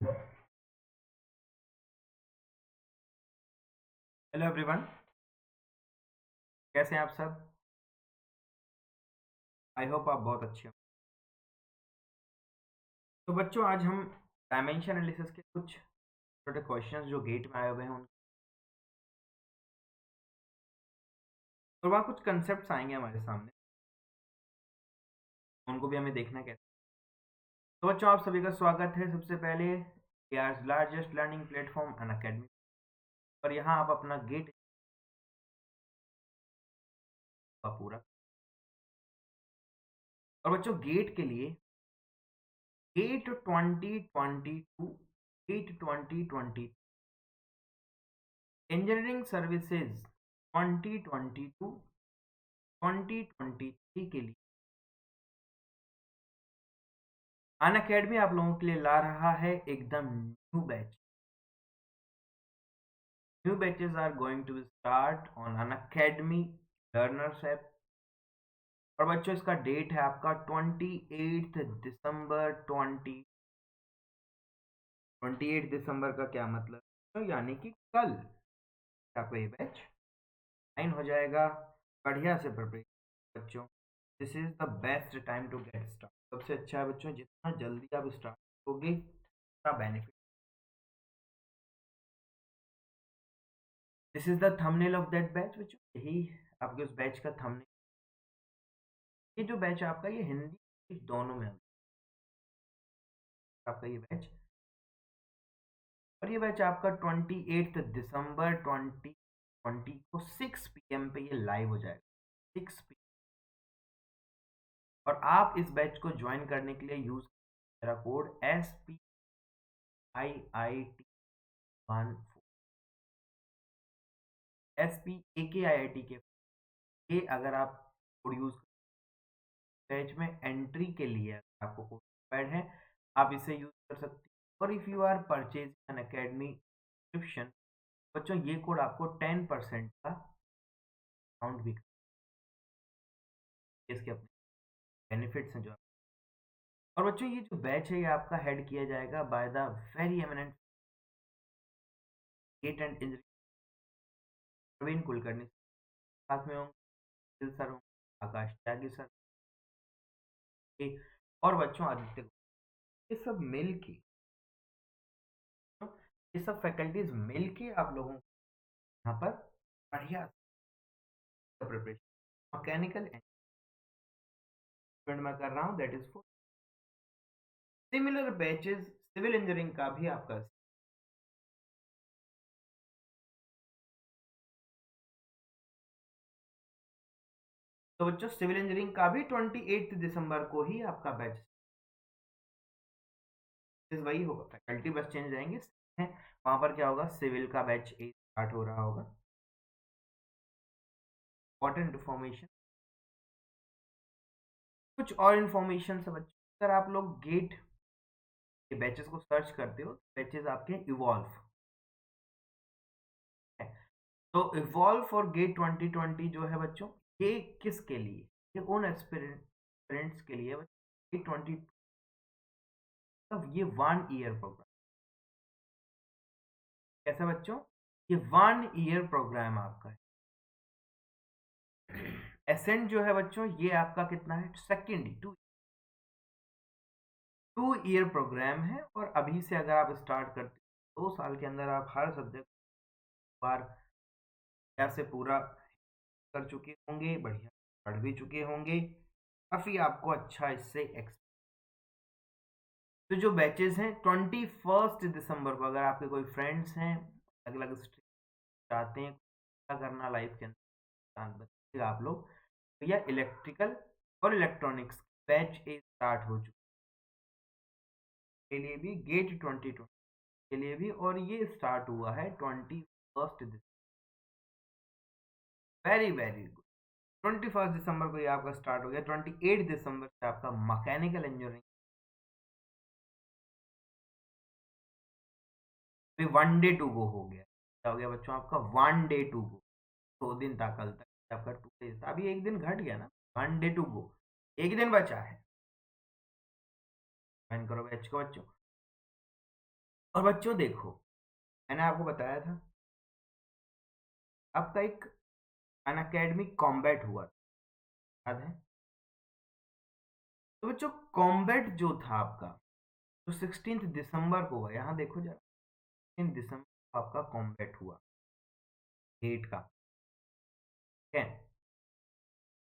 Hello everyone, कैसे हैं आप सब। आई होप आप बहुत अच्छे हो। तो बच्चों, आज हम डायमेंशन एनालिसिस के कुछ छोटे क्वेश्चंस जो गेट में आए हुए हैं और वहाँ कुछ कंसेप्ट्स आएंगे हमारे सामने, उनको भी हमें देखना कैसे। तो बच्चों, आप सभी का स्वागत है। सबसे पहले एआर's लार्जेस्ट लर्निंग प्लेटफॉर्म अन अकेडमी, और यहाँ आप अपना गेट का पूरा। और बच्चों, गेट के लिए गेट 2022, गेट 2020, इंजीनियरिंग सर्विसेज 2022 2023 के लिए अन अकेडमी आप लोगों के लिए ला रहा है एकदम new batch. New batches are going to start on Unacademy learners app. और बच्चों, इसका डेट है आपका 28 दिसंबर 28 दिसंबर का क्या मतलब, तो यानी कि कल आपका ये बैच साइन हो जाएगा। बढ़िया से प्रिपरेशन बच्चों, this is the best time to get start. सबसे अच्छा है बच्चों, जितना जल्दी आप स्टार्ट होगे उतना benefit. This is the thumbnail of that batch बच्चों, यही आपके उस बैच का थंबनेल। ये जो बैच है आपका, ये हिंदी इंग्लिश दोनों में है आपका ये बैच। और ये बैच आपका 28 दिसंबर 2020 को 6 PM पे ये लाइव हो जाएगा, 6 PM। और आप इस बैच को ज्वाइन करने के लिए यूज मेरा कोड SPIIT14, SPAKIIT के ये अगर आप कोड यूज बैच में एंट्री के लिए आपको कोड ऐड है, आप इसे यूज कर सकते हैं। और if you are purchase Unacademy subscription बच्चों, ये कोड आपको 10% का डिस्काउंट भी इसके अपने बेनिफिट्स हैं जो और बच्चों, ये जो बैच है ये आपका हेड किया जाएगा by the very eminent GATE and engineering Praveen Kulkarni. साथ में होंगे सर, होंगे आकाश त्यागी सर और बच्चों आदित्य गुप्ता। ये सब मिल के, ये सब फैकल्टीज मिल के आप लोगों को यहाँ पर बढ़िया प्रिपरेशन मैकेनिकल मैं कर रहा हूँ, that is for similar batches civil engineering का भी आपका। तो बच्चों, सिविल इंजीनियरिंग का भी 28 दिसंबर को ही आपका बैच वही होगा, फैकल्टी बस चेंज रहेंगे। वहां पर क्या होगा, सिविल का बैच स्टार्ट हो रहा होगा। इंपॉर्टेंट इन्फॉर्मेशन, कुछ और इन्फॉर्मेशन से बच्चों, अगर आप लोग गेट के बैचेस को सर्च करते हो, बैचेस आपके इवॉल्व है। तो इवॉल्व फॉर गेट 2020 जो है बच्चों, ये किसके लिए, ये उन एस्पिरेंट्स के लिए गेट 20, ये 1 ईयर प्रोग्राम। कैसा बच्चों, ये 1 ईयर प्रोग्राम आपका है। एसेंट जो है बच्चों, ये आपका कितना है, सेकेंड 2 ईयर प्रोग्राम है। और अभी से अगर आप स्टार्ट करते 2 साल के अंदर आप हर सब्जेक्ट बार से पूरा कर चुके होंगे, बढ़िया पढ़ भी चुके होंगे, काफ़ी आपको अच्छा इससे एक्स। तो जो बैचेस हैं 21 दिसंबर को, अगर आपके कोई फ्रेंड्स हैं अलग अलग स्ट्रीम चाहते हैं क्या करना लाइफ के अंदर, बताइएगा आप लोग। तो यह इलेक्ट्रिकल और इलेक्ट्रॉनिक्स बैच स्टार्ट हो चुके के लिए भी, गेट 2020 के लिए भी, और ये स्टार्ट हुआ है 21 दिसंबर। Very very good. 21 दिसंबर को ये आपका स्टार्ट हो गया। 28 दिसंबर से आपका mechanical engineering 1 day to go हो गया। क्या हो गया बच्चों, आपका 1 डे टू गो। 2 दिन था कल तक, आपका 2 डेज था, अभी एक दिन घट गया ना। 1 डे टू गो, एक दिन बचा है। ज्वाइन करो बैच को बच्चों। और बच्चों देखो, मैंने आपको बताया था आपका एक अनअकैडमिक कॉम्बैट हुआ था, याद है? तो बच्चों कॉम्बैट जो था आपका, जो 16 दिसंबर को हुआ, यहाँ देखो जरा, 16 दिसंबर को आपका कॉम्बैट हुआ, डेट का, ठीक है?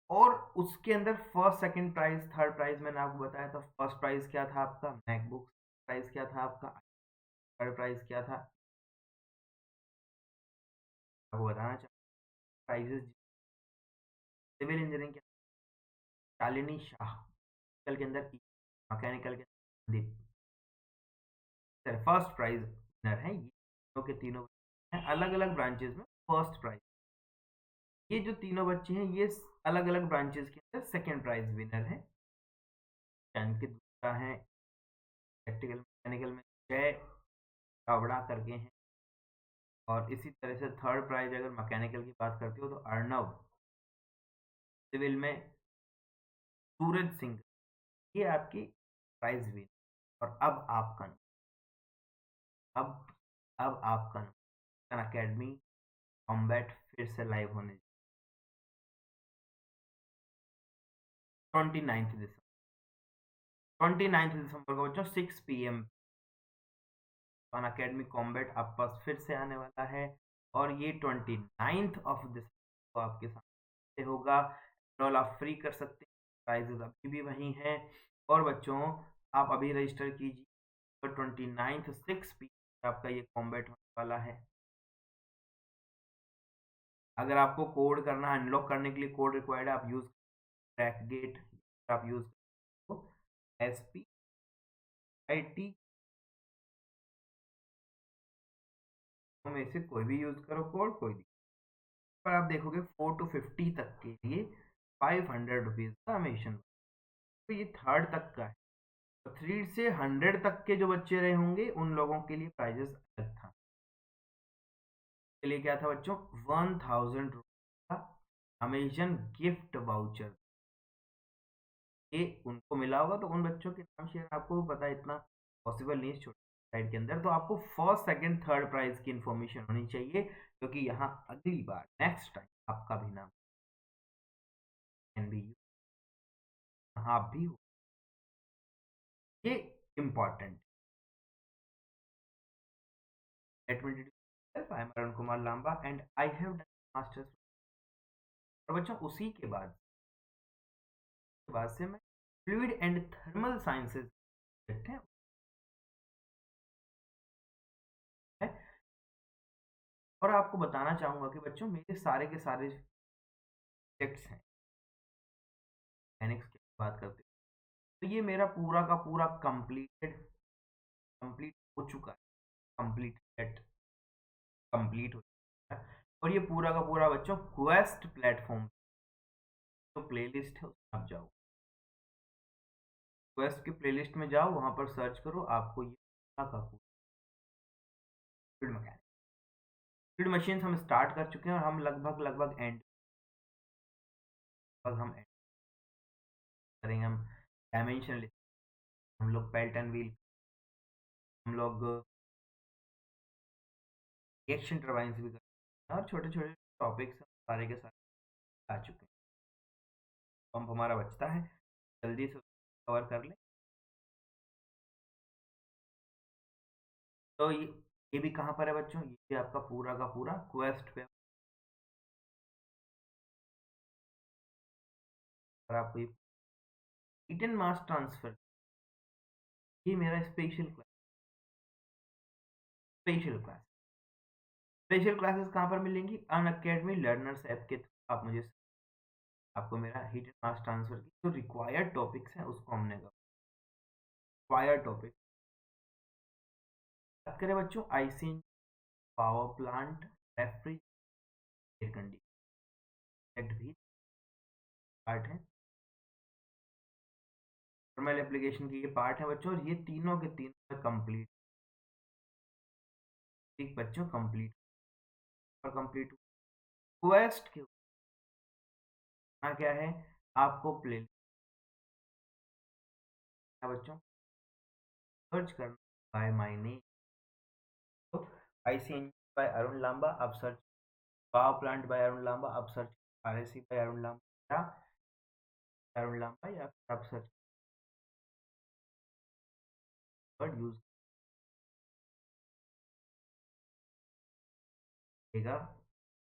और उसके अंदर first second prize third prize मैंने आपको बताया था। फर्स्ट प्राइज क्या था आपका? मैकबुक। प्राइज क्या था आपका? थर्ड प्राइज क्या था? आपको बताना चाहूँ प्राइजेस। सिविल इंजीनियरिंग के शालिनी शाह, मैकेनिकल के अंदर मैकेनिकल के अंदर संदीप, फर्स्ट प्राइज विनर है ये। तीनों के तीनों हैं अलग अलग ब्रांचेस में फर्स्ट प्राइज। ये जो तीनों बच्चे हैं ये अलग अलग ब्रांचेस के अंदर सेकंड प्राइज विनर है। के दूसरा है इलेक्ट्रिकल मैकेनिकल में जय चावड़ा करके हैं। और इसी तरह से थर्ड प्राइज अगर मैकेनिकल की बात करते हो तो अर्णव, सिविल में सूरज सिंह, ये आपकी प्राइज विनर। और अब अब आपका अकेडमी कॉम्बैट फिर से लाइव होने 29 दिसंबर को बच्चों 6 PM अन अकेडमी कॉम्बैट आप पास फिर से आने वाला है। और ये 29 दिसंबर को आपके सामने होगा। एनरोल आप फ्री कर सकते हैं, प्राइजेस अभी भी वही हैं। और बच्चों आप अभी रजिस्टर कीजिए, तो 29 6 PM आपका ये कॉम्बैट होने वाला है। अगर आपको कोड करना, अनलॉक करने के लिए कोड रिक्वायर्ड है, आप यूज ट्रैक गेट, आप यूज SPIT में से कोई भी यूज करो कोड, कोई नहीं। पर आप देखोगे 4 to 50 तक के लिए 500 रुपीज का हमेशा। तो ये थर्ड तक का है। तो 3 से 100 तक के जो बच्चे रहे होंगे उन लोगों के लिए प्राइजेस अलग था। के लिए क्या था बच्चों? 1000 रुपये का अमेजन गिफ्ट वाउचर, ये उनको मिला होगा। तो उन बच्चों के नाम शेयर आपको पता है इतना पॉसिबल नहीं है छोटे साइड के अंदर। तो आपको फर्स्ट सेकंड थर्ड प्राइज की इन्फॉर्मेशन होनी चाहिए, क्योंकि यहाँ अगली बार नेक्स्ट टाइम आपका भी नाम कैन बी यहाँ भी हो, ये important. Let me introduce I am Arun Kumar Lamba and I have done masters. और बच्चों उसी के बाद से मैं फ्लूइड एंड थर्मल साइंसेज है। और आपको बताना चाहूंगा कि बच्चों मेरे सारे के सारे सब्जेक्ट्स हैं, मैकेनिक्स की बात करते हैं तो ये मेरा पूरा का पूरा कंप्लीट हो चुका है, कंप्लीट कंप्लीट हो चुका है। और ये पूरा का पूरा बच्चों क्वेस्ट प्लेटफॉर्म जो प्लेलिस्ट है उसमें आप जाओ, क्वेस्ट की प्लेलिस्ट में जाओ, वहां पर सर्च करो, आपको ये पूरा का पूरा फील्ड मैकेनिक्स, फील्ड मशीन हम स्टार्ट कर चुके हैं। और हम लगभग एंड हम end करेंगे। हम डायमेंशन, हम लोग बेल्ट एंड व्हील, हम लोग रिएक्शन टर्बाइंस भी करते हैं, और छोटे छोटे टॉपिक्स सारे के सारे आ चुके हैं। पंप हमारा बचता है, जल्दी से कवर कर ले। तो ये भी कहाँ पर है बच्चों? ये भी आपका पूरा का पूरा क्वेस्ट पे। और आपको ये हीट मास ट्रांसफर, ये मेरा स्पेशल क्लास स्पेशल क्लासेस कहाँ पर मिलेंगी? अन अकेडमी लर्नर्स ऐप के थ्रू आप मुझे, आपको मेरा हीट एंड मास ट्रांसफर की जो रिक्वायर्ड टॉपिक्स हैं उसको हमने रिक्वायर्ड टॉपिक बात करें बच्चों, IC, power plant, refrigerator, air condition भी पार्ट है, थर्मल एप्लीकेशन की ये पार्ट है बच्चों। और ये तीनों के तीनों कंप्लीट, एक बच्चों कंप्लीट और कंप्लीट क्वेस्ट के क्या है, आपको प्ले बच्चों सर्च करना by my name, ICNG by Arun Lamba, आप search power plant by Arun Lamba, आप search RSC by Arun Lamba या अरुण लांबा या फिर आप सर्च वर्ड यूज करेगा।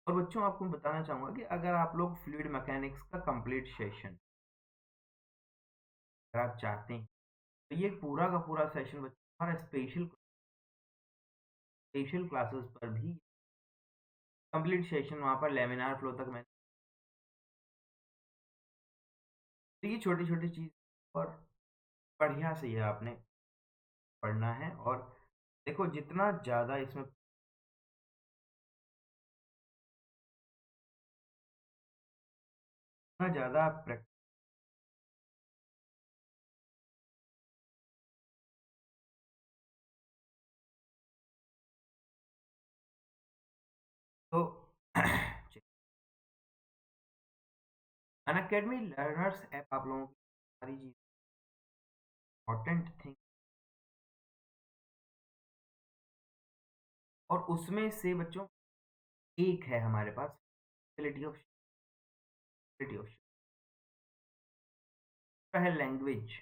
और बच्चों आपको मैं बताना चाहूँगा कि अगर आप लोग फ्लूइड मैकेनिक्स का कंप्लीट सेशन अगर आप चाहते हैं तो ये पूरा का पूरा सेशन बच्चों हमारा स्पेशल स्पेशल क्लासेस पर भी कंप्लीट सेशन वहाँ पर लेमिनार फ्लो तक मैं तो ये छोटी छोटी चीज़ और बढ़िया से ये आपने पढ़ना है। और देखो जितना ज़्यादा इसमें जितना ज़्यादा आप प्रैक्टिस तो अनअकैडमी लर्नर्स ऐप आप लोगों की सारी चीज़ इंपॉर्टेंट थिंग और उसमें से बच्चों एक है हमारे पास फैसिलिटी ऑफ फैसिलिटी ऑफ है लैंग्वेज।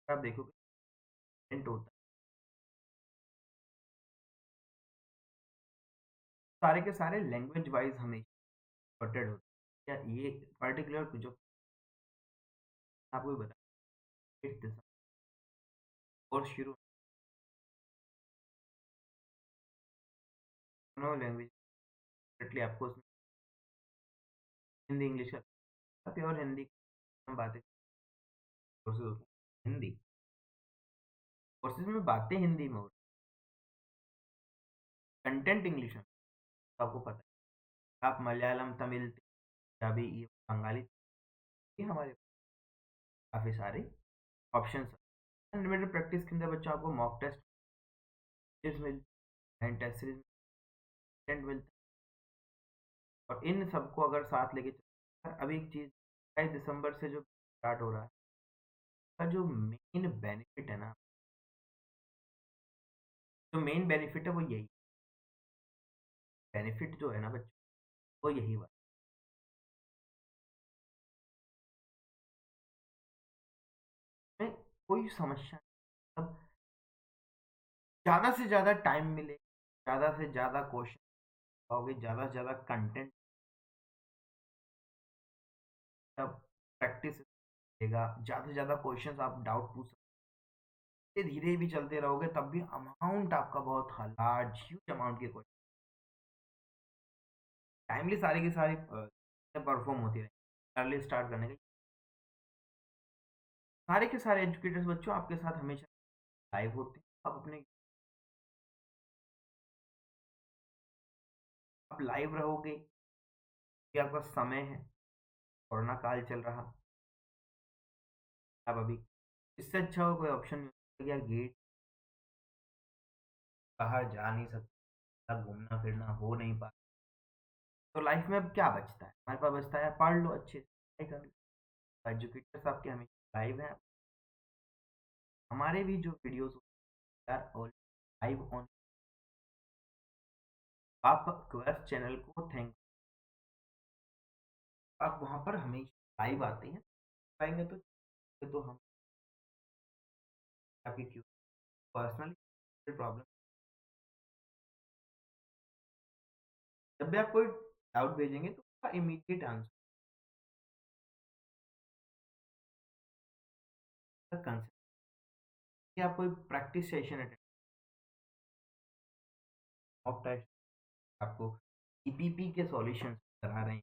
आप देखोगे content होता है सारे के सारे लैंग्वेज वाइज हमें सॉर्टेड होते हैं। या ये पर्टिकुलर जो आपको बता 8 दिसंबर कोर्स शुरू दोनों लैंग्वेज आपको उसमें हिंदी इंग्लिश का प्योर हिंदी हम बातें कोर्सेज होते हैं हिंदी कोर्सेज में बातें हिंदी में होती कंटेंट इंग्लिश में आपको पता है। आप मलयालम तमिल पंजाबी ये बंगाली ये हमारे काफ़ी सारे ऑप्शन अनलिमिटेड प्रैक्टिस के अंदर बच्चों आपको मॉक टेस्ट मिलते हैं टेस्ट सीरीज मिलता है। और इन सबको अगर साथ लेके अभी एक चीज़ 28 दिसंबर से जो स्टार्ट हो रहा है का जो मेन बेनिफिट है ना जो मेन बेनिफिट है वो यही बेनिफिट जो है ना बच्चों वो यही बात में कोई समस्या नहीं। अब ज़्यादा से ज़्यादा टाइम मिले ज़्यादा से ज़्यादा क्वेश्चन पाओगे ज़्यादा से ज़्यादा कंटेंट तब प्रैक्टिस देगा ज़्यादा से ज़्यादा क्वेश्चंस आप डाउट पूछ सकते धीरे भी चलते रहोगे तब भी अमाउंट आपका बहुत लार्ज ह्यूज अमाउंट के क्वेश्चन टाइमली सारी की सारी परफॉर्म होती रहे अर्ली स्टार्ट करने के सारे के सारे एजुकेटर्स बच्चों आपके साथ हमेशा लाइव होते हैं। आप अपने आप लाइव रहोगे कि आपका समय है कोरोना काल चल रहा अब अभी इससे अच्छा हो कोई ऑप्शन नहीं होता कि यार गेट बाहर जा नहीं सकता घूमना फिरना हो नहीं पा तो लाइफ में अब क्या बचता है हमारे पास बचता है पढ़ लो अच्छे से पढ़ाई कर लो एजुकेटर्स आपके हमेशा लाइव हैं हमारे भी जो वीडियोस यार और लाइव ऑन आप क्वेस्ट चैनल को थैंक आप वहाँ पर हमेशा लाइव आते हैं आएंगे तो हम आपकी क्यों पर्सनली प्रॉब्लम जब भी आप कोई डाउट भेजेंगे तो उसका इमीडिएट आंसर कंसर्न कि आप कोई practice session attend mock test आपको ईपीपी के सॉल्यूशंस करा रहे हैं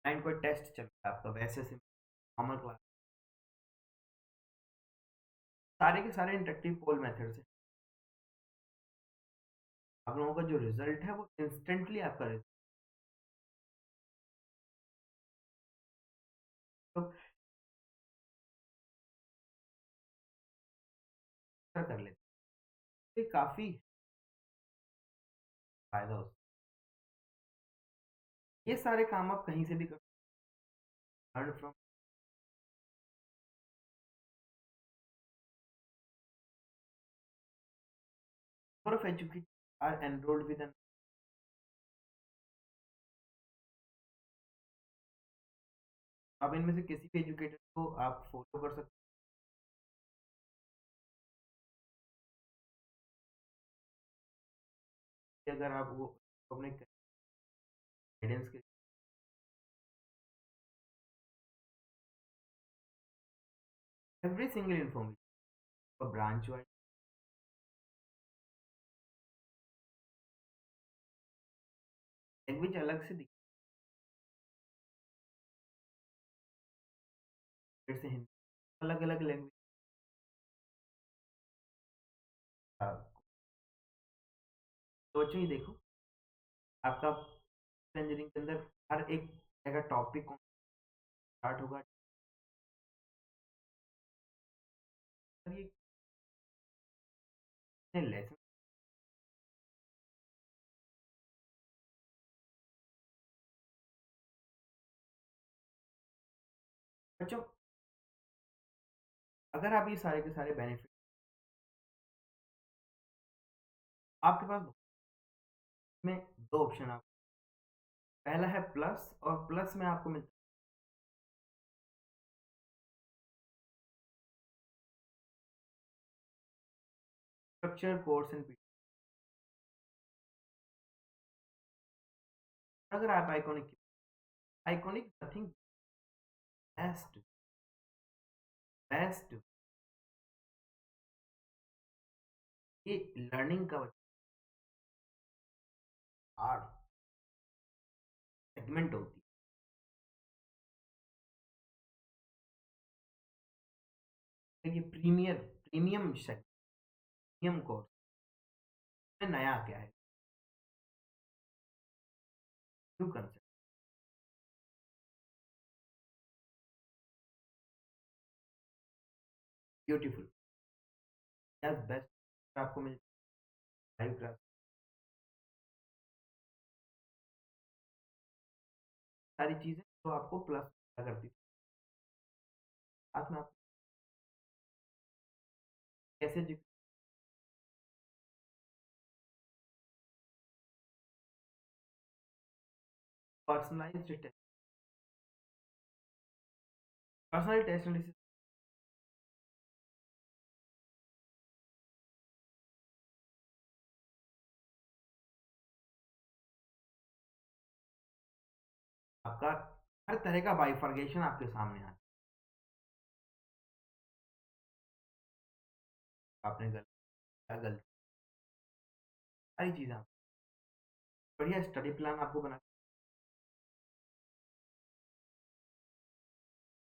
एंड कोई टेस्ट चल रहा है आपका वैसे से नॉर्मल क्लास सारे के सारे इंटरेक्टिव पोल मेथड से आप लोगों का जो रिजल्ट है वो इंस्टेंटली आपका रिजल्ट तो कर लेते हैं ये काफ़ी फायदा होता है ये सारे काम आप कहीं से भी कर learn from Number of educators are enrolled with an आप इनमें से किसी भी एजुकेटर को आप फॉलो कर सकते हैं अगर आप वो अपने गाइडेंस के एवरी सिंगल इन्फॉर्मेशन और ब्रांच वाइज लैंग्वेज अलग से दिखती है जैसे हिंदी अलग अलग लैंग्वेज तो बच्चों ये देखो आपका इंजीनियरिंग के अंदर हर एक जगह टॉपिक स्टार्ट होगा ये लेसन बच्चों अगर आप ये सारे के सारे बेनिफिट आपके पास में दो ऑप्शन आप पहला है प्लस और प्लस में आपको मिलता है स्ट्रक्चर कोर्स एंड अगर आप iconic iconic nothing best best ये लर्निंग का आर्ट सेगमेंट होती है ये प्रीमियम सेगमेंट प्रीमियम कोर्स में नया क्या है न्यू कंसेप्ट ब्यूटीफुल या बेस्ट आपको मिल लाइव क्लास सारी चीजें तो आपको प्लस करती है साथ में आप कैसे personalised test personal test analysis आपका हर तरह का बाइफर्गेशन आपके सामने आता है आपने गलत क्या गलत सारी चीजें आप बढ़िया स्टडी प्लान आपको बना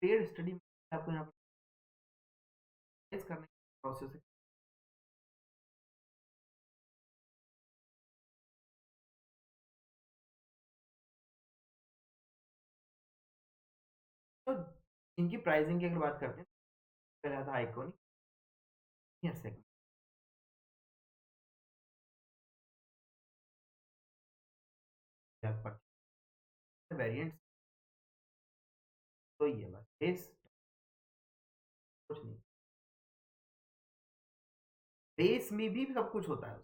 पेड स्टडी आपको यहाँ पर करने का प्रोसेस है तो इनकी प्राइसिंग की अगर बात करते हैं पहला था आइकॉनिक सेकंड वेरिएंट्स तो ये बस बेस कुछ नहीं बेस में भी सब कुछ होता है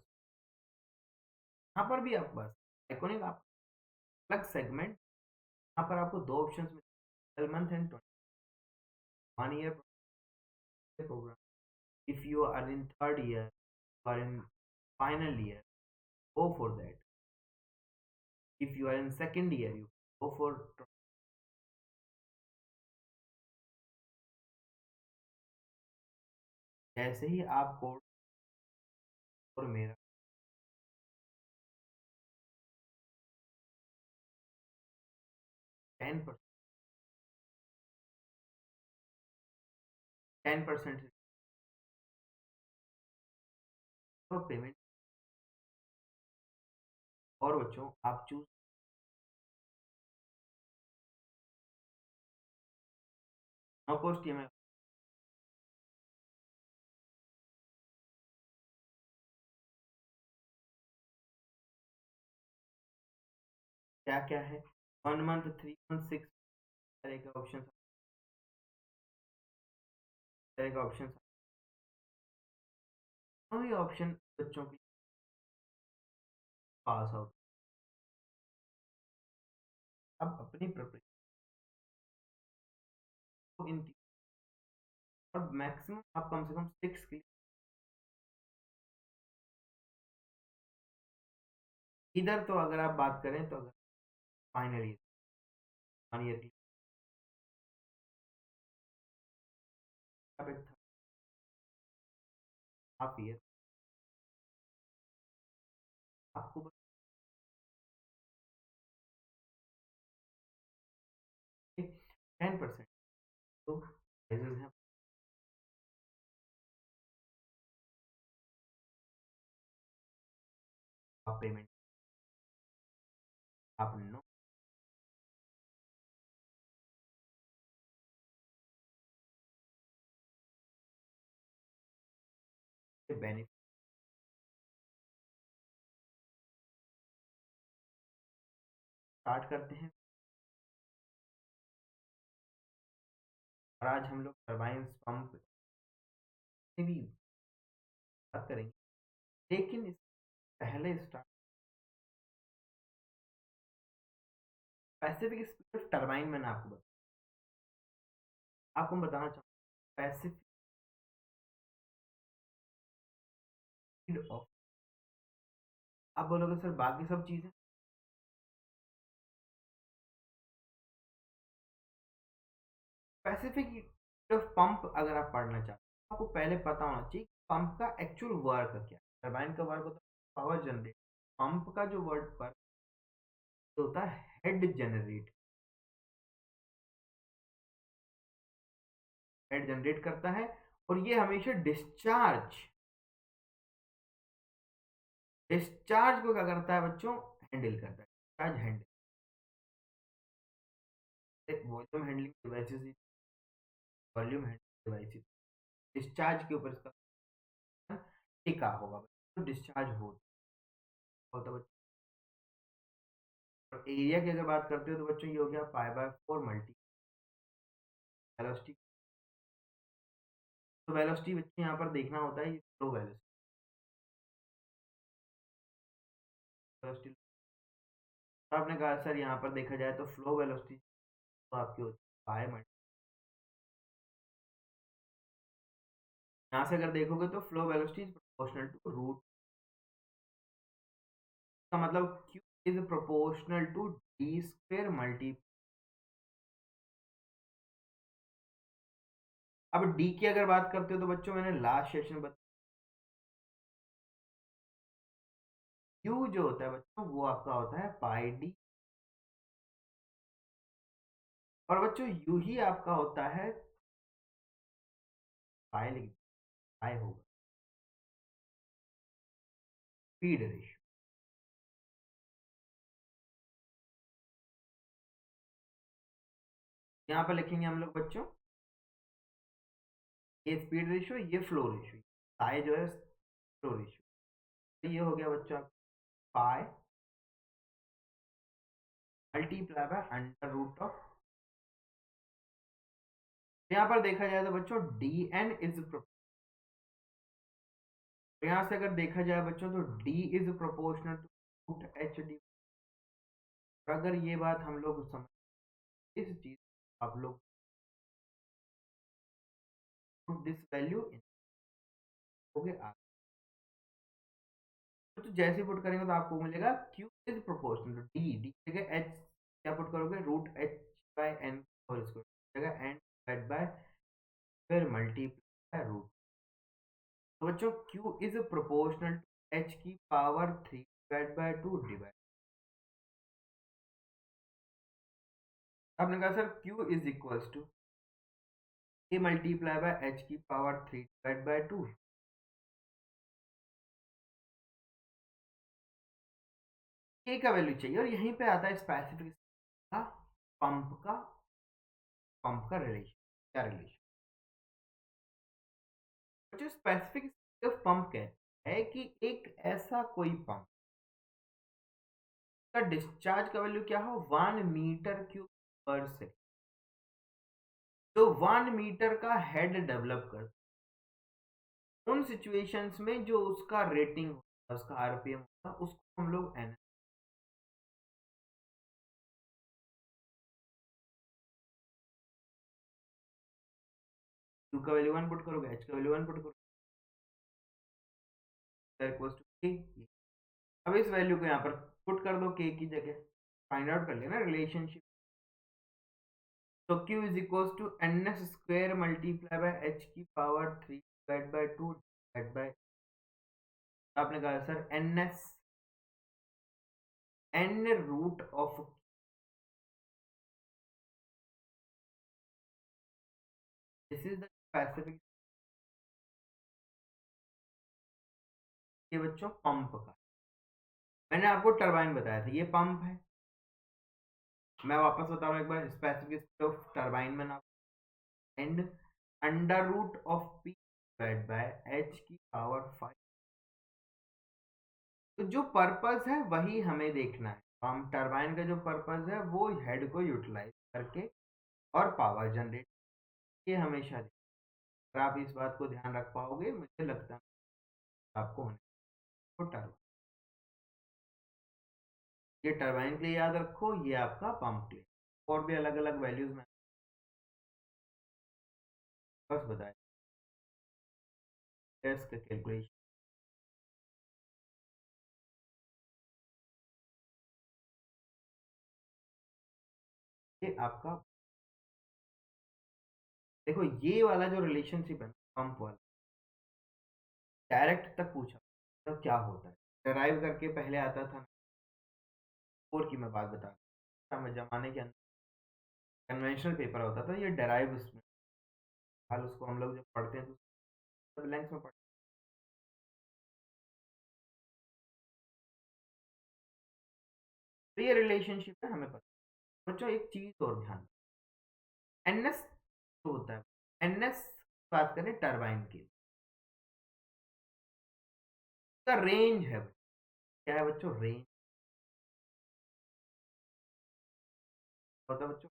यहाँ पर भी आप बस आइकॉनिक आप अलग सेगमेंट यहाँ पर आपको दो ऑप्शंस मिलते हैं 12 month and 1 year program. If you are in third year or in final year, go for that. If you are in second year, you go for जैसे ही आप कोर्स और मेरा 10% 10% तो पेमेंट और बच्चों आप चूज नो कॉस्ट ईएमआई क्या क्या है 1 मंथ 3 मंथ 6 तरह के ऑप्शन तरह का ऑप्शन ऑप्शन बच्चों की पास आउट। अब अपनी प्रिपरेशन को इन और मैक्सिमम आप कम से कम 6 के इधर तो अगर आप बात करें तो अगर फाइनल ईयर 1 ईयर की आप एक हाफ ईयर आपको बस 10% तो प्राइजेस हैं आप पेमेंट आप नो बेनिफिट स्टार्ट करते हैं। और आज हम लोग टरबाइन्स पंप से भी बात करेंगे, लेकिन इस पहले start Pacific speed of turbine मैंने आपको मैं बताना चाहूँगा पैसिफिक स्पीड ऑफ। आप बोलोगे सर बाकी सब चीज़ें पैसिफिक स्पीड ऑफ पंप अगर आप पढ़ना चाहते हैं आपको पहले पता होना चाहिए पंप का एक्चुअल वर्क क्या है। टरबाइन का वर्क होता है पावर जनरेट। पंप का जो वर्ड वर्क होता है हेड जनरेट। हेड जनरेट करता है और ये हमेशा डिस्चार्ज डिस्चार्ज को क्या करता है बच्चों हैंडल करता है। Discharge handle volume handling devices volume handling devices discharge के ऊपर इसका टिका होगा तो डिस्चार्ज होता है। और एरिया की अगर बात करते हो तो बच्चों ये हो गया पाई बाय 4 मल्टी वेलोसिटी। तो वेलोसिटी बच्चों यहाँ पर देखना होता है ये फ्लो वेलोसिटी वेलोसिटी। तो आपने कहा सर यहाँ पर देखा जाए तो फ्लो वेलोसिटी तो आपकी होती है पाई मल्टी। यहाँ से अगर देखोगे तो flow velocity is proportional to root का मतलब Q is proportional to D square multi. अब डी की अगर बात करते हो तो बच्चों मैंने लास्ट सेशन बताया क्यू जो होता है बच्चों वो आपका होता है पाई डी। और बच्चों यू ही आपका होता है पाई लिख पाई होगा स्पीड रेशियो। यहाँ पर लिखेंगे हम लोग बच्चों ये स्पीड रेशियो ये फ्लो रेशियो पाई जो है फ्लो रेशियो। तो ये हो गया बच्चों pi multiply by under root of. यहाँ पर देखा जाए तो बच्चों डी एन इज यहाँ से अगर देखा जाए बच्चों तो D is proportional to root H D. अगर ये बात हम लोग समझ इस चीज आप लोग दिस वैल्यू हो गया तो जैसे पुट करेंगे तो आपको मिलेगा q is proportional to D जगह h क्या पुट करोगे root H by N whole square जगह एन डिवाइड बाय फिर मल्टीप्लाई रूट। तो बच्चों q is proportional to h की पावर 3 डिवाइड बाय 2 डिवाइड। आपने कहा sir q is equals to a multiply by h की पावर 3 डिवाइड बाय 2। k का value चाहिए और यहीं पे आता है स्पेसिफिक का पंप का रिलेशन क्या रिलेशन। जो स्पेसिफिक पंप कहते हैं कि एक ऐसा कोई पंप का डिस्चार्ज का वैल्यू क्या हो 1 मीटर क्यूब पर सेकेंड। तो 1 मीटर का हेड डेवलप कर उन सिचुएशंस में जो उसका रेटिंग उसका आरपीएम होगा, उसको हम लोग एन क्यू का वैल्यू 1 पुट करोगे, एच का वैल्यू 1 पुट करोगे, इक्वल्स टू के। अब इस वैल्यू को यहाँ पर पुट कर दो के की जगह, फाइंड आउट कर लेना रिलेशनशिप। तो Q is equals to N S square multiply by H की power 3 divide by 2 divide by, आपने कहा sir N S, N root of, this is the specific, ये बच्चों पंप का, मैंने आपको टरबाइन बताया था, ये पंप है। मैं वापस बता रहा हूँ एक बार, स्पेसिफिक ऑफ टरबाइन में ना, and under root of P divide by H की पावर 5। तो जो पर्पस है वही हमें देखना है, हम टरबाइन का जो पर्पस है वो हेड को यूटिलाइज करके और पावर जनरेट, ये हमेशा अगर आप इस बात को ध्यान रख पाओगे, मुझे लगता है आपको होने को टरबाइन, ये टरबाइन के लिए याद रखो, ये आपका पंप के लिए, और भी अलग अलग वैल्यूज में बस बताए का कैलकुलेशन, ये आपका, देखो ये वाला जो रिलेशनशिप है पंप वाला, डायरेक्ट तक पूछा तो क्या होता है, डराइव करके पहले आता था, फोर की मैं बात बता रहा हूँ, जमाने के अंदर कन्वेंशनल पेपर होता था, ये डराइव उसमें, हाल उसको हम लोग जब पढ़ते हैं तो लेंथ में पढ़ते हैं, तो ये रिलेशनशिप है हमें पता। बच्चों एक चीज और ध्यान, एनएस तो होता है, एनएस बात करें टरबाइन की, का रेंज है, क्या है बच्चों, रेंज होता है बच्चों,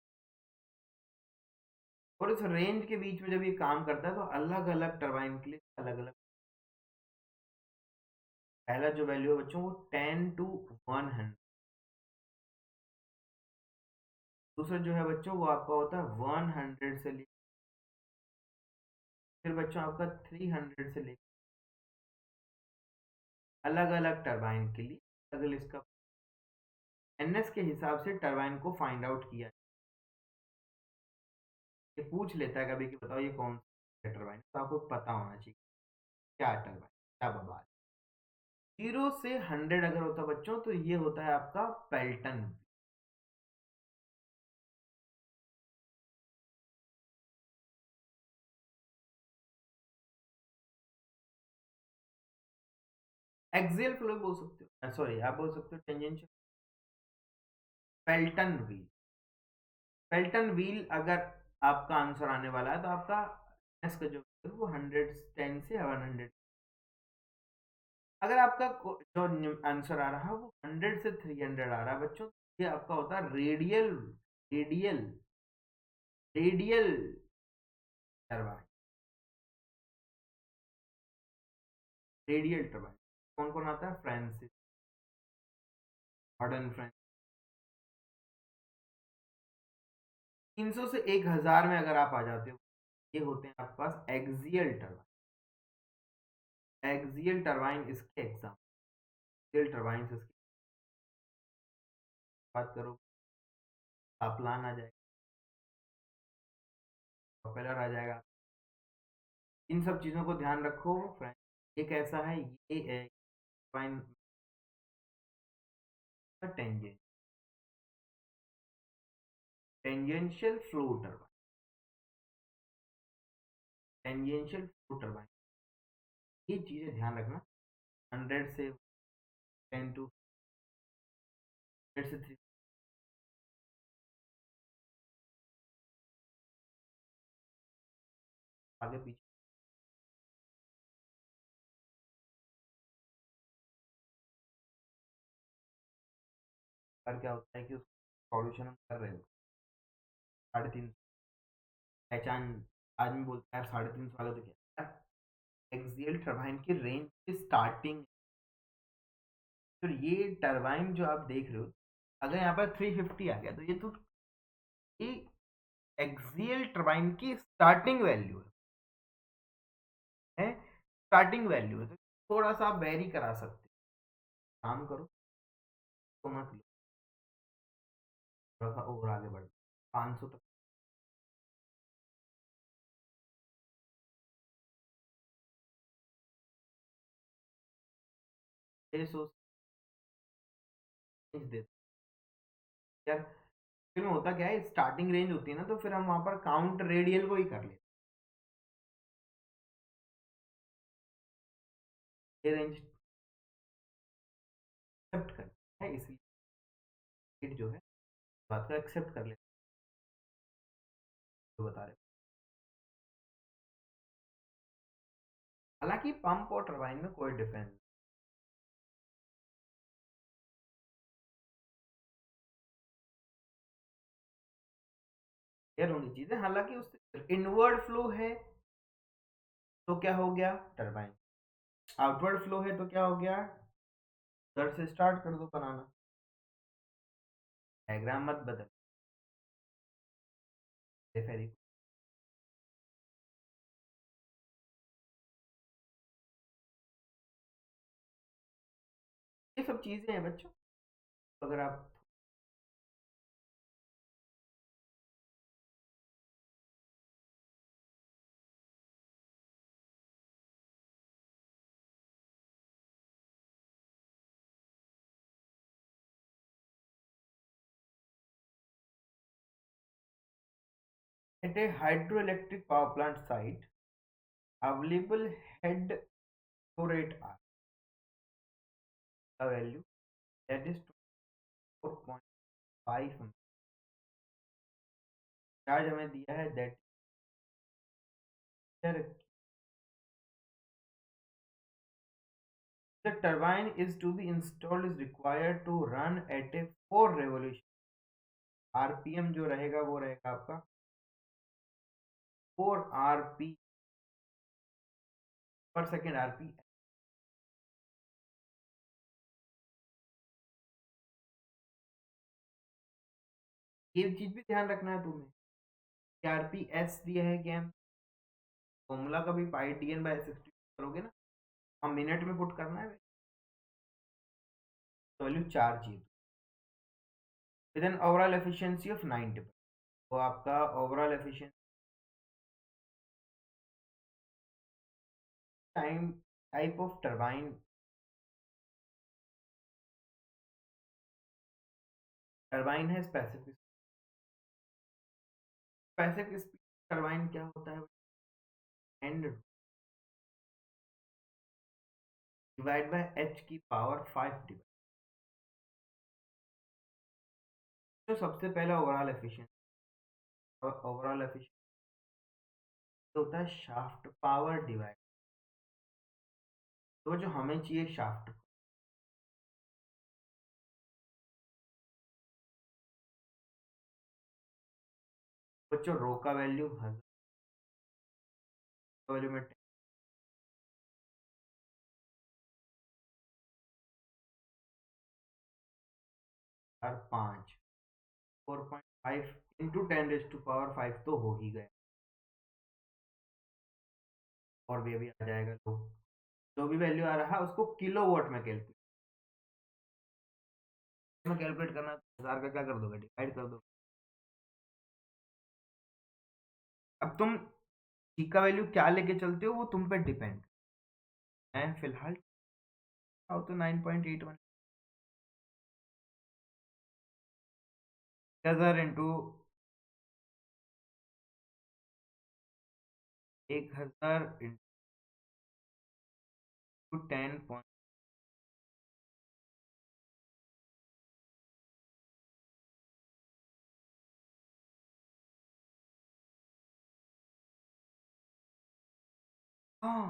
और इस रेंज के बीच में जब ये काम करता है तो अलग अलग टरबाइन के लिए अलग अलग, पहला जो वैल्यू है बच्चों वो 10 to 100, दूसरा जो है बच्चों वो आपका होता है 100 से लेकर, फिर बच्चों आपका 300 से लेकर, अलग अलग टरबाइन के लिए अगर इसका एनएस के हिसाब से टरबाइन को फाइंड आउट किया, ये पूछ लेता है कभी कि बताओ ये कौन सा टरबाइन, तो आपको पता होना चाहिए क्या टरबाइन, क्या बवाल। 0 से 100 अगर होता बच्चों तो ये होता है आपका पेल्टन, एक्सियल फ्लो बोल सकते हो, सॉरी आप बोल सकते हो tangential, Pelton wheel, Pelton wheel अगर आपका आंसर आने वाला है तो आपका एस का जो है वो 110 से 100, अगर आपका जो आंसर आ रहा है वो 100 से 300 आ रहा है बच्चों, ये आपका होता है radial, radial, radial turbine, radial turbine कौन कौन आता है, फ्रांसिस, हॉर्डन फ्रांसिस। 300 से 1000 में अगर आप आ जाते हो, ये होते हैं आपके पास एक्सियल टरबाइन, एक्सियल टरबाइन इसके एग्जाम, एक्सियल टरबाइन इसकी बात करो, तापलान आ जाएगा, प्रोपेलर आ जाएगा, इन सब चीज़ों को ध्यान रखो फ्रेंड, ये कैसा है, ये टरबाइन का tangent, tangential flow turbine, tangential flow turbine, ये चीज़ें ध्यान रखना, 100 से 10 to 100 से 3 आगे पीछे, पर क्या होता है कि उसका सॉल्यूशन हम कर रहे हो 350, पहचान, आदमी बोलता है 350 वाला तो क्या एक्सियल टरबाइन की रेंज की स्टार्टिंग, तो ये टरबाइन जो आप देख रहे हो, अगर यहाँ पर 350 आ गया तो ये एक्सियल टरबाइन की स्टार्टिंग वैल्यू है, स्टार्टिंग वैल्यू है। तो थोड़ा सा आप वेरी करा सकते हो, काम करो तो मत लो, थोड़ा सा और आगे बढ़ो 500 तक। 600 रेंज दे यार। फिर में होता क्या है, स्टार्टिंग रेंज होती है ना, तो फिर हम वहां पर काउंट रेडियल को ही कर लेते हैं। ये रेंज एक्सेप्ट कर है, इसलिए it जो है बात को एक्सेप्ट कर लेते हैं, जो बता रहे हैं। हालांकि पंप और टरबाइन में कोई डिफरेंस क्लियर होनी चाहिए। हालांकि उससे इनवर्ड फ्लो है तो क्या हो गया टरबाइन, आउटवर्ड फ्लो है तो क्या हो गया, उधर से स्टार्ट कर दो बनाना, डायग्राम मत बदल। वेरी, ये सब चीजें हैं बच्चों, अगर आप at a hydroelectric power plant site, available head flow rate R का वैल्यू that is 4.5 चार्ज हमें दिया है that the turbine is to be installed is required to run at a 4 revolution, RPM जो रहेगा वो रहेगा आपका 4 आरपी पर सेकेंड आरपी। ये चीज भी ध्यान रखना है तुम्हें, आरपी एस दिया है क्या, फॉर्मूला का भी पाई डी एन बाई सब्सटीट्यूट करोगे ना, हम मिनट में पुट करना है तो वैल्यू 4 चाहिए with an overall efficiency of 90। तो आपका overall efficiency time type of turbine, turbine है स्पेसिफिक, स्पेसिफिक स्पीड टरबाइन क्या होता है, एंड डिवाइड बाय एच की पावर 5 डिवाइड, तो सबसे पहला ओवरऑल एफिशिएंसी, और ओवरऑल एफिशिएंसी होता है शाफ्ट पावर डिवाइड, तो जो हमें चाहिए शाफ्ट, बच्चों रो का वैल्यू वैल्यू में 5 4.5 इंटू 10 to पावर 5 तो हो ही गया, और भी अभी आ जाएगा, तो जो भी वैल्यू आ रहा है उसको किलो वोट में कैलकुलेट करना है, 1000 का क्या कर दोगे, डिवाइड कर दो। अब तुम टी का वैल्यू क्या लेके चलते हो वो तुम पे डिपेंड, मैं फिलहाल तो 9.81 1000 इंटू 1000 इंटू 10 हाँ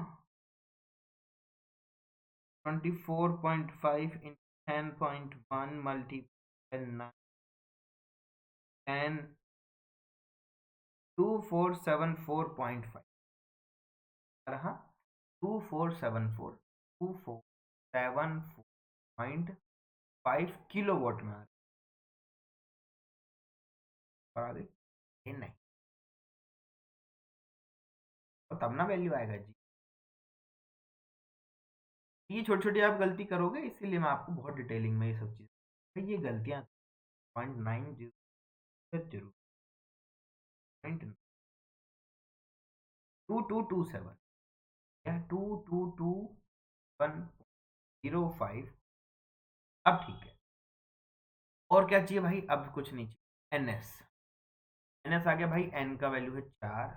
24.5 इंटू 10.1 मल्टीप्लाई 10 2474.5 रहा, 2474 2474 0.5 किलोवाट में आ रही है और आगे ये नहीं, तो तब ना वैल्यू आएगा जी। ये छोटी छोटी आप गलती करोगे, इसीलिए मैं आपको बहुत डिटेलिंग में ये सब चीज़, ये गलतियाँ 0.90 पॉइंट 2227 या 2221.05। अब ठीक है, और क्या चाहिए भाई, अब कुछ नहीं चाहिए। एनएस आ गया भाई, एन का वैल्यू है 4,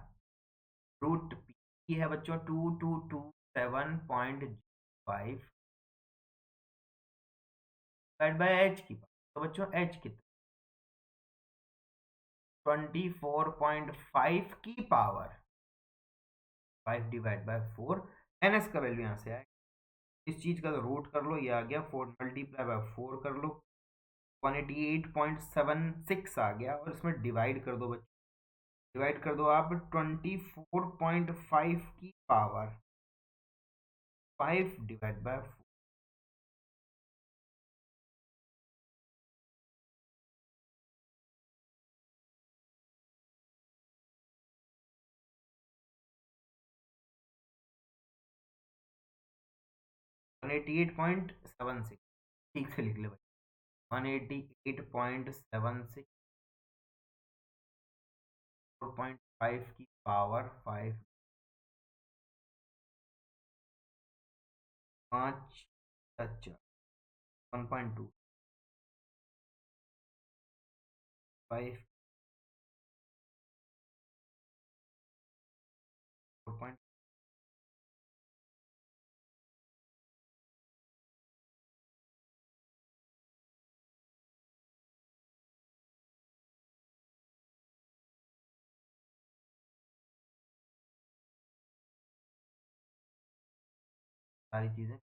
रूट पी है बच्चों 2227.5 डिवाइड बाय एच की पावर। तो बच्चों एच कितना, 24.5 की पावर 5 डिवाइड बाय 4। एनएस का वैल्यू यहाँ से आएगा, इस चीज का तो रूट कर लो, ये आ गया 4 मल्टीप्लाई बाय 4 कर लो, 188.76 आ गया, और इसमें डिवाइड कर दो बच्चों, डिवाइड कर दो आप 24.5 की पावर 5 डिवाइड बाय 188.76, ठीक से लिख ले भाई, 188.76, 4.5 की पावर 5, 5 अच्छा 1.2 5 4 सारी चीजें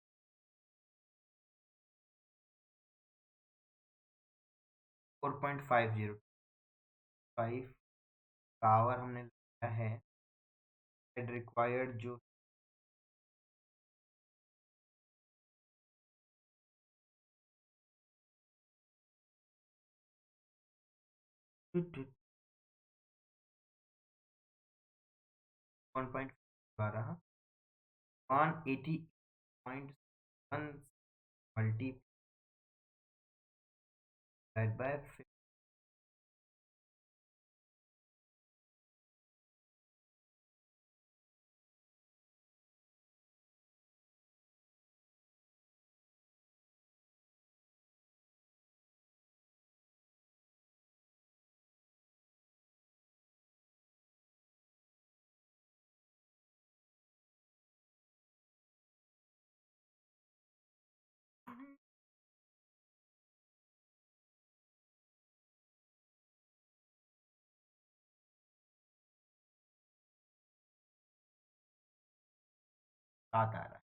4.505 पावर हमने लिया है, रिक्वायर्ड जो वन पॉइंट आ रहा 180.1 मल्टीप्लाइड बाय सात आ रहा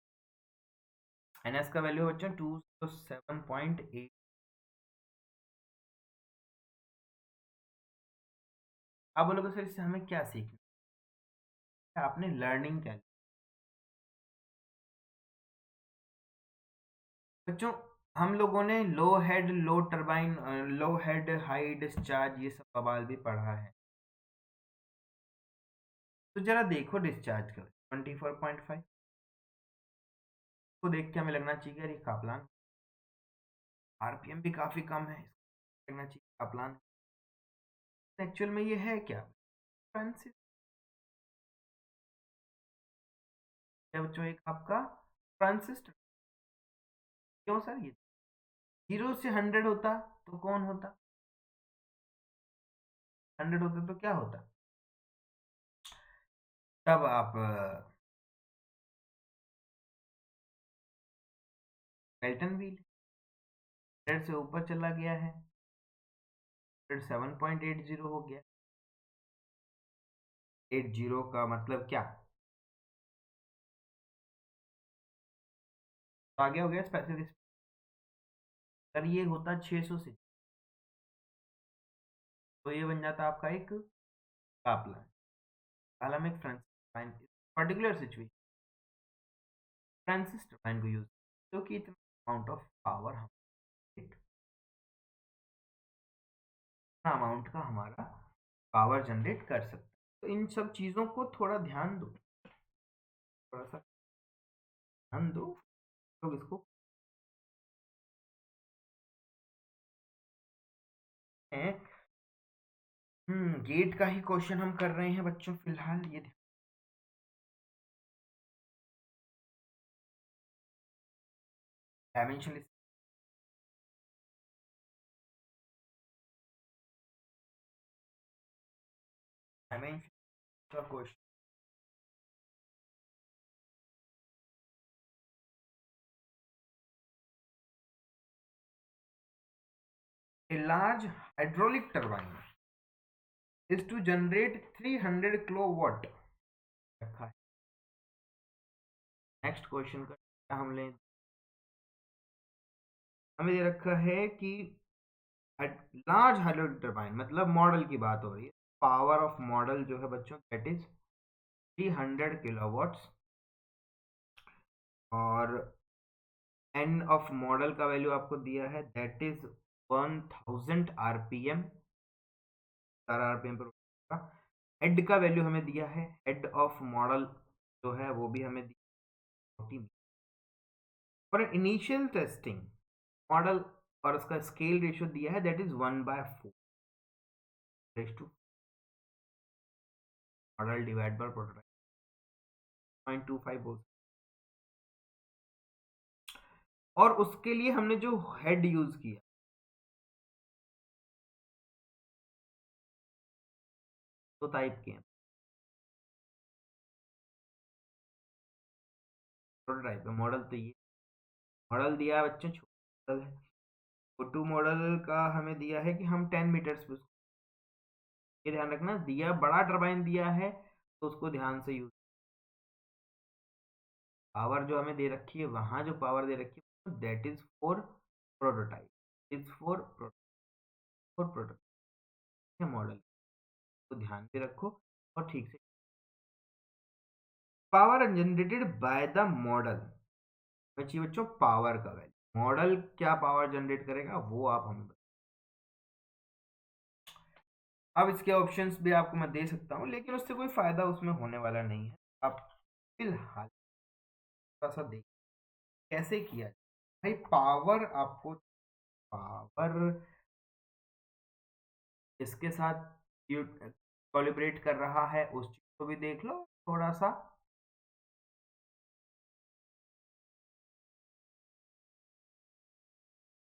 है। एनएस का वैल्यू बच्चों 207.8। आप बोलोगे सर इससे हमें क्या सीखना है, आपने लर्निंग क्या बच्चों, हम लोगों ने लो हेड लो टरबाइन, लो हेड हाई डिस्चार्ज, ये सब सवाल भी पढ़ा है। तो जरा देखो डिस्चार्ज कर 24.5 को देख के हमें लगना चाहिए यार ये कापलान, आरपीएम भी काफी कम है, लगना चाहिए कापलान। एक्चुअल में ये है क्या फ्रांसिस, क्या बच्चों एक आपका ट्रांसिस्टर। क्यों सर, ये 0 से 100 होता तो कौन होता, 100 होता तो क्या होता, तब आप पेल्टन व्हील, 100 से ऊपर चला गया है, 7.80 हो गया, 80 का मतलब क्या, तो आगे हो गया स्पेसिफिक। सर ये होता 600 से, तो ये बन जाता आपका एक कापलान। हालांकि एक Francis particular situation Francis turbine को यूज, क्योंकि इतना अमाउंट ऑफ पावर हम अमाउंट का हमारा पावर जनरेट कर सकते हैं। तो इन सब चीज़ों को थोड़ा ध्यान दो, थोड़ा सा ध्यान दो, लोग इसको हैं। गेट का ही क्वेश्चन हम कर रहे हैं बच्चों फिलहाल। ये डायमेंशनल डायमेंशन का question. A large hydraulic turbine is to generate 300 kilowatt रखा है। नेक्स्ट क्वेश्चन का हम लें, हमें दे रखा है कि लार्ज हाइड्रोलिक टरबाइन मतलब मॉडल की बात हो रही है। पावर ऑफ मॉडल जो है बच्चों दैट इज 300 किलोवाट्स और एन ऑफ मॉडल का वैल्यू आपको दिया है दैट इज 1000 आरपीएम। सारा आरपीएम पर हेड का वैल्यू हमें दिया है, हेड ऑफ मॉडल जो है वो भी हमें दिया। फॉर इनिशियल टेस्टिंग मॉडल और उसका स्केल रेशियो दिया है that is 1/4 model divide by prototype 0.25 बोल। और उसके लिए हमने जो हेड यूज किया तो टाइप के प्रोटोटाइप है, मॉडल तो ये मॉडल दिया है बच्चों, छोटा मॉडल है। फोटो मॉडल का हमें दिया है कि हम 10 मीटर्स पे ये ध्यान रखना, दिया बड़ा टरबाइन दिया है तो उसको ध्यान से यूज। पावर जो हमें दे रखी है वहां जो पावर दे रखी है that is for prototype, is for prototype model, तो ध्यान से रखो और ठीक से। Power generated by the model, बच्ची बच्चों पावर का वैल्यू, मॉडल क्या पावर जनरेट करेगा वो आप हमें अब इसके ऑप्शंस भी आपको मैं दे सकता हूँ लेकिन उससे कोई फायदा उसमें होने वाला नहीं है। आप फिलहाल थोड़ा सा देख कैसे किया जाए। भाई पावर आपको पावर इसके साथ कोलिब्रेट कर रहा है उस चीज को भी देख लो थोड़ा सा।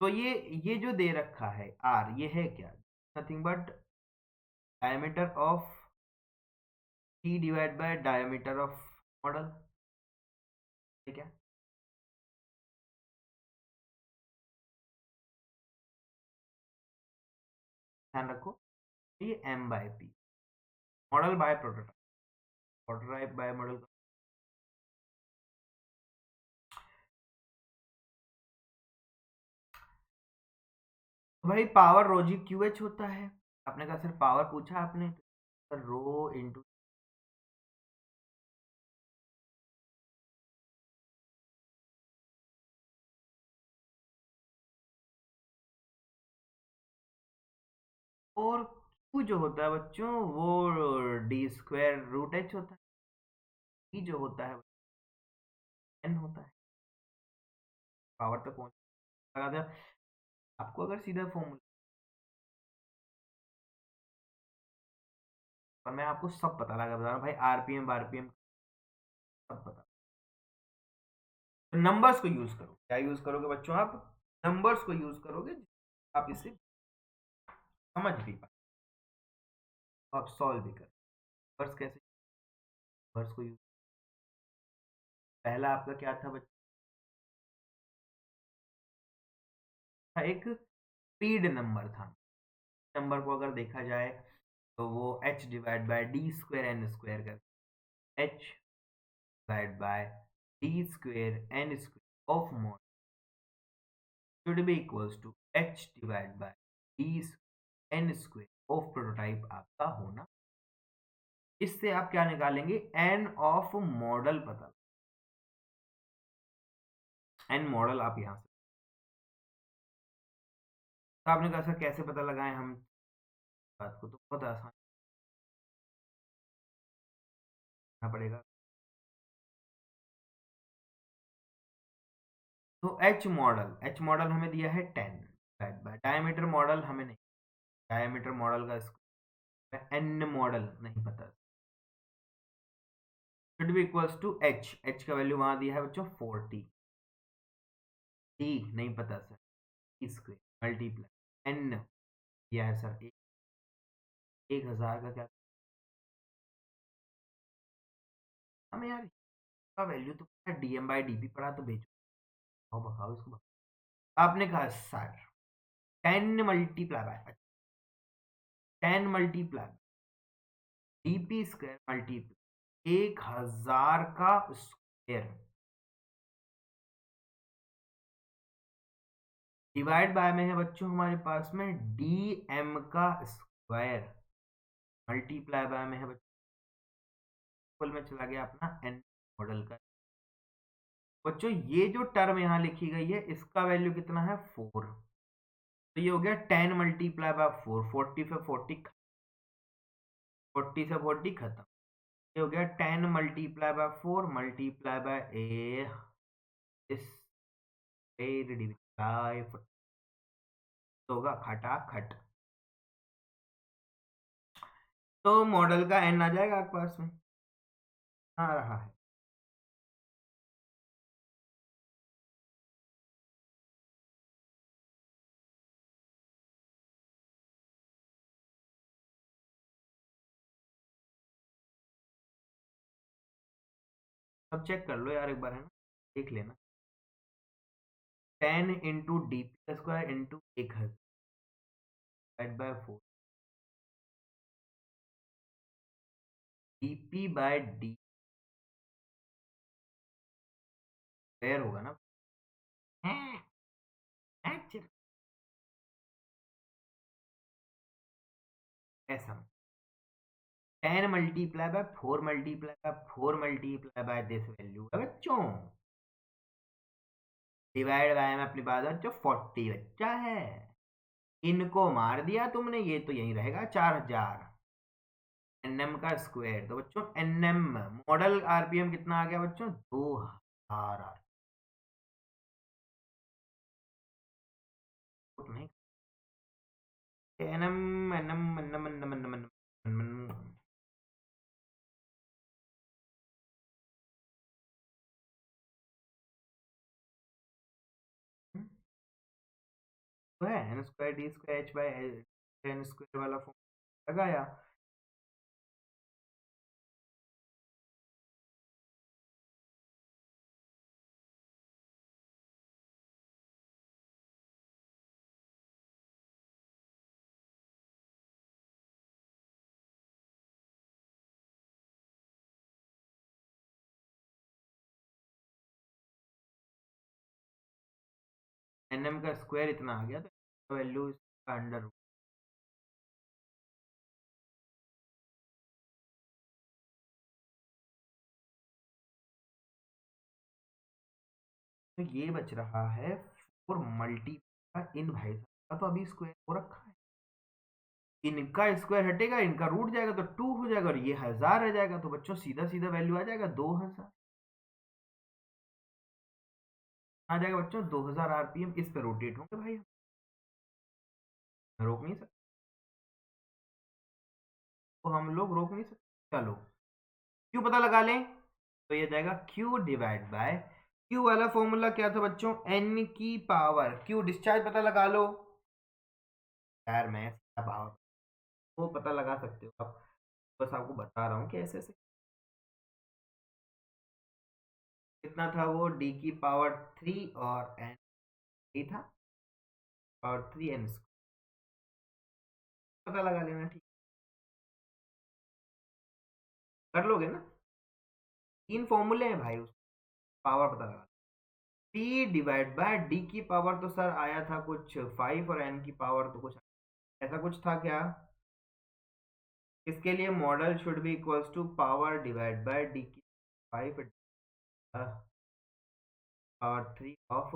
तो ये जो दे रखा है आर ये है क्या, nothing but diameter of T divide by diameter of model, ठीक है। ध्यान रखो ये M by P, model by prototype, prototype by model. तो भाई power rho G Q H होता है। आपने कहा सर पावर पूछा आपने, सर रो इंटू और क्यू जो होता है बच्चों वो डी स्क्वायर रूट एच होता है। ई जो होता है एन होता है। पावर तक पहुंच लगा दिया आपको अगर सीधा फॉर्मूला, और मैं आपको सब पता लगा बता रहा हूँ भाई, आरपीएम बारपीएम सब पता। तो नंबर्स को यूज करो, क्या यूज करोगे बच्चों आप, नंबर्स को यूज करोगे, आप इसे समझ भी पाए, आप सॉल्व भी कर। नंबर्स कैसे, नंबर्स को यूज, पहला आपका क्या था बच्चों, एक स्पीड नंबर था। नंबर को अगर देखा जाए तो वो h divide by D square N square कर, h divide by D square N square of model should be equals to h divide by d n square of prototype आपका होना। इससे आप क्या निकालेंगे, एन ऑफ मॉडल पता, N model आप यहां से तो आपने कहा सर कैसे पता लगाएं हम बात को, तो बहुत आसान करना पड़ेगा। तो एच मॉडल हमें दिया है 10 डिवाइड बाय डायमीटर मॉडल हमें नहीं, डायमीटर मॉडल का एन मॉडल नहीं पता, should be equals to H, H का वैल्यू वहां दिया है बच्चों 40, डी नहीं पता सर, स्क्वायर मल्टीप्लाई एन दिया है सर 1000 का क्या, हमें यार इसका वैल्यू तो पता है, डीएम बाई डीपी पढ़ा तो भेजो, आओ बखाओ इसको आपने कहा sir 10 multiply bye 10 multiply DP square multiply 1000 का स्क्वायर डिवाइड बाय में है बच्चों हमारे पास में डी एम का स्क्वायर मल्टीप्लाई बाय में है बच्चों में चला गया अपना एन मॉडल का। बच्चों ये जो टर्म यहाँ लिखी गई है इसका वैल्यू कितना है 4, तो ये हो गया 10 मल्टीप्लाई बाय 4, 40 से 40, 40 से 40 खत्म, ये हो गया 10 मल्टीप्लाई बाय 4 मल्टीप्लाई बाय ए इस डिवाइड होगा खटाखट, तो मॉडल का एन आ जाएगा आपके पास में, आ रहा है। अब चेक कर लो यार एक बार, है ना, देख लेना, 10 into D P square into 1000 divide by 4 D P by D square होगा ना, हैं? हैं? ऐसा 10 multiply by 4 multiply by 4 multiply by this value है बच्चों, डिवाइड बाय में अपनी बात बच्चों 40 बच्चा है, इनको मार दिया तुमने, ये तो यही रहेगा 4000 एनएम का स्क्वायर, तो बच्चों एनएम मॉडल आरपीएम कितना आ गया बच्चों 2000 नहीं, NM NM NM NM NM NM तो है N square D square H by N square वाला फॉर्म लगाया, एनएम का स्क्वायर इतना आ गया, तो वैल्यू इसका अंडर, तो ये बच रहा है 4 मल्टी का इन भाई का, तो अभी स्क्वायर हो रखा है, इनका स्क्वायर हटेगा इनका रूट जाएगा तो 2 हो जाएगा और ये 1000 रह जाएगा, तो बच्चों सीधा सीधा वैल्यू आ जाएगा 2000, आ जाएगा बच्चों 2000 आरपीएम, इस पे रोटेट होंगे भाई, रोक नहीं सकते, तो हम लोग रोक नहीं सकते, चलो क्यू पता लगा लें, तो ये जाएगा क्यू डिवाइड बाय क्यू वाला फॉर्मूला क्या था बच्चों, एन की पावर क्यू डिस्चार्ज पता लगा लो, यार मैं सीधा पावर वो पता लगा सकते हो आप, बस आपको बता रहा हूँ कि ऐसे ऐसे कितना था वो, डी की पावर 3 और एन 3 था, और 3 एन पता लगा लेना, ठीक कर लोगे ना, 3 फॉर्मूले हैं भाई उस पावर पता लगा, पी डिवाइड बाय डी की पावर तो सर आया था कुछ 5 और एन की पावर तो कुछ ऐसा कुछ था क्या, इसके लिए model should be equals to power divide by D की 5 पावर 3 ऑफ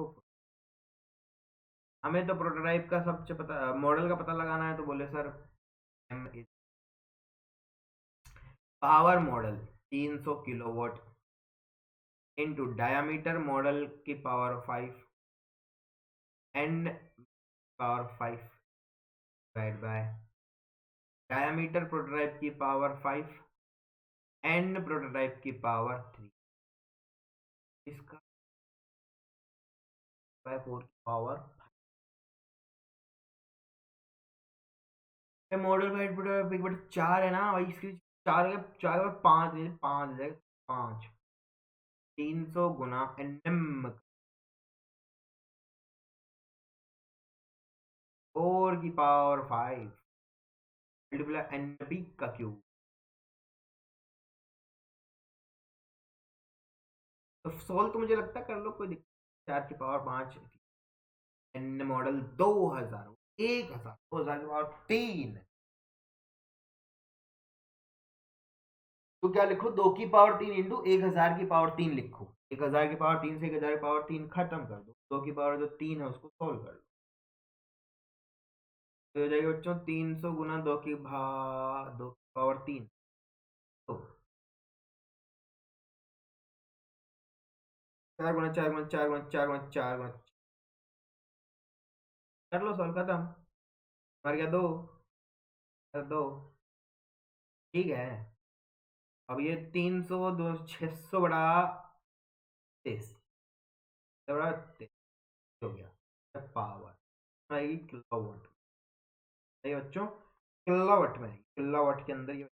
हमें तो प्रोटोटाइप का सबसे पता, मॉडल का पता लगाना है, तो बोले sir M is power model 300 kilowatt into diameter model की power 5 and power 5 divide by diameter prototype की पावर 5 एंड प्रोटोटाइप की पावर 3, इसका बाय 4 की पावर मॉडल बाइट प्रोटोटाइप एक बटे 4 है ना भाई, इसकी 4 के 5 5 है, 5 300 गुना एनएम 4 की पावर 5 मल्टीप्लाई एनबी का क्यूब। तो सोल्व तो मुझे लगता है कर लो, कोई दिक्कत, 4 की पावर 5 एन मॉडल 2000 1000 2000 की पावर 3, तो क्या लिखो, 2 की पावर 3 इंटू 1000 की पावर 3 लिखो, 1000 की पावर 3 से 1000 की पावर 3 खत्म कर दो, 2 की पावर जो 3 है उसको सोल्व कर लो, तो हो जाएगा बच्चों 300 गुना 2 की पावर 3, तो 4 गुना 4 गुना 4 गुना 4 गुना 4 गुना, कर लो सोल्व, खत्म, मर गया 2, 2, ठीक है। अब ये 300 दो 600 बड़ा 30 बड़ा 30 हो गया पावर आएगी किलोवाट, सही बच्चों, किलोवाट में आएगी, किलोवाट के अंदर ये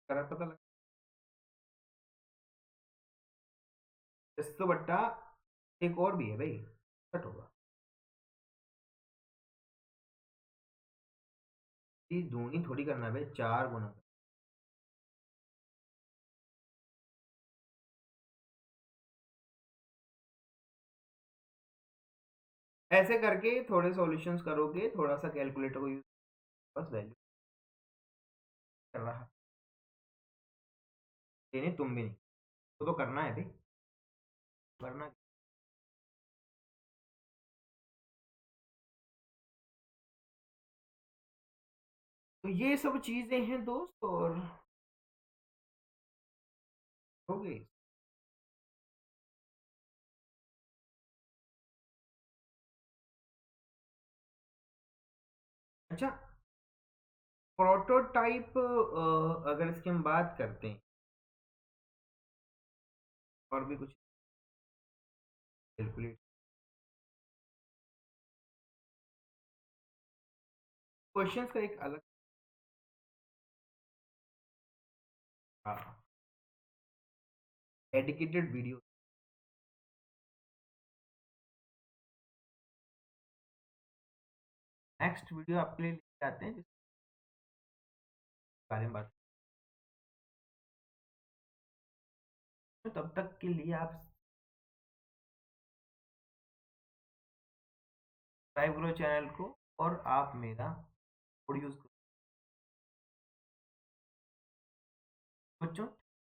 करा पता लगा, 600 बट्टा एक और भी है भाई, कट होगा, ये दूनी थोड़ी करना है भाई, 4 गुना, ऐसे करके थोड़े सॉल्यूशंस करोगे, थोड़ा सा कैलकुलेटर को यूज, बस वैल्यू कर रहा, ये नहीं तुम भी नहीं, तो करना है भाई, करना। तो ये सब चीजें हैं दोस्त, और हो गई। अच्छा, प्रोटोटाइप, अगर इसकी हम बात करते हैं, और भी कुछ कैलकुलेट, क्वेश्चंस का एक अलग, डेडिकेटेड वीडियो, नेक्स्ट वीडियो आपके लिए लेके आते हैं, जिसके बारे में बात, तो तब तक के लिए आप सब्सक्राइब करो चैनल को, और आप मेरा कोड यूज करो बच्चों,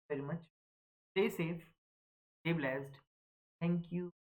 very much, stay safe, stay blessed, thank you.